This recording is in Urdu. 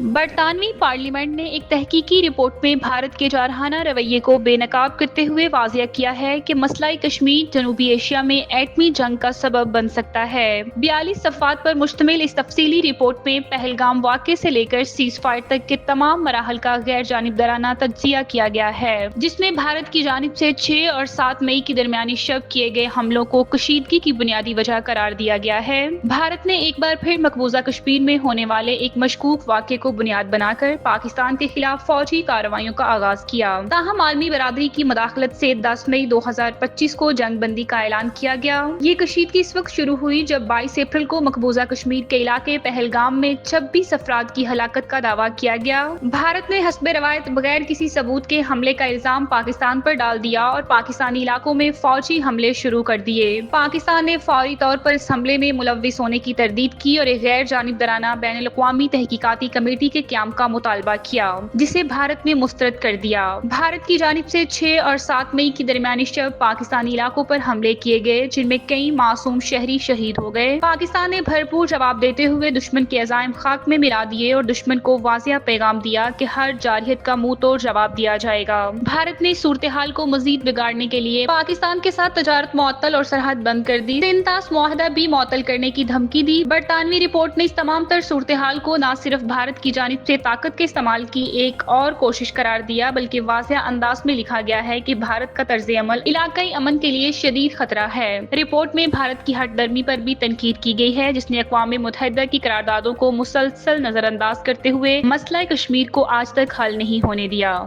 برطانوی پارلیمنٹ نے ایک تحقیقی رپورٹ میں بھارت کے جارحانہ رویے کو بے نقاب کرتے ہوئے واضح کیا ہے کہ مسئلہ کشمیر جنوبی ایشیا میں ایٹمی جنگ کا سبب بن سکتا ہے۔ 42 صفحات پر مشتمل اس تفصیلی رپورٹ میں پہلگام واقعے سے لے کر سیز فائر تک کے تمام مراحل کا غیر جانبدارانہ تجزیہ کیا گیا ہے، جس میں بھارت کی جانب سے 6 اور 7 مئی کے درمیانی شب کیے گئے حملوں کو کشیدگی کی بنیادی وجہ قرار دیا گیا ہے۔ بھارت نے ایک بار پھر مقبوضہ کشمیر میں ہونے والے ایک مشکوک واقعے کو بنیاد بنا کر پاکستان کے خلاف فوجی کارروائیوں کا آغاز کیا۔ تاہم عالمی برادری کی مداخلت سے 10 مئی 2025 کو جنگ بندی کا اعلان کیا گیا۔ یہ کشیدگی اس وقت شروع ہوئی جب 22 اپریل کو مقبوضہ کشمیر کے علاقے پہلگام میں 26 افراد کی ہلاکت کا دعویٰ کیا گیا۔ بھارت نے حسب روایت بغیر کسی ثبوت کے حملے کا الزام پاکستان پر ڈال دیا اور پاکستانی علاقوں میں فوجی حملے شروع کر دیے۔ پاکستان نے فوری طور پر اس حملے میں ملوث ہونے کی تردید کی اور ایک غیر جانبدارانہ بین الاقوامی تحقیقاتی کمیٹی کے قیام کا مطالبہ کیا، جسے بھارت نے مسترد کر دیا۔ بھارت کی جانب سے 6 اور 7 مئی کی درمیانی شب پاکستانی علاقوں پر حملے کیے گئے، جن میں کئی معصوم شہری شہید ہو گئے۔ پاکستان نے بھرپور جواب دیتے ہوئے دشمن کے عزائم خاک میں ملا دیے اور دشمن کو واضح پیغام دیا کہ ہر جارحیت کا منہ توڑ جواب دیا جائے گا۔ بھارت نے صورتحال کو مزید بگاڑنے کے لیے پاکستان کے ساتھ تجارت معطل اور سرحد بند کر دی، سنتاس معاہدہ بھی معطل کرنے کی دھمکی دی۔ برطانوی رپورٹ نے اس تمام تر صورتحال کو نہ صرف بھارت کی جانب سے طاقت کے استعمال کی ایک اور کوشش قرار دیا، بلکہ واضح انداز میں لکھا گیا ہے کہ بھارت کا طرز عمل علاقائی امن کے لیے شدید خطرہ ہے۔ رپورٹ میں بھارت کی ہٹ درمی پر بھی تنقید کی گئی ہے، جس نے اقوام متحدہ کی قراردادوں کو مسلسل نظر انداز کرتے ہوئے مسئلہ کشمیر کو آج تک حل نہیں ہونے دیا۔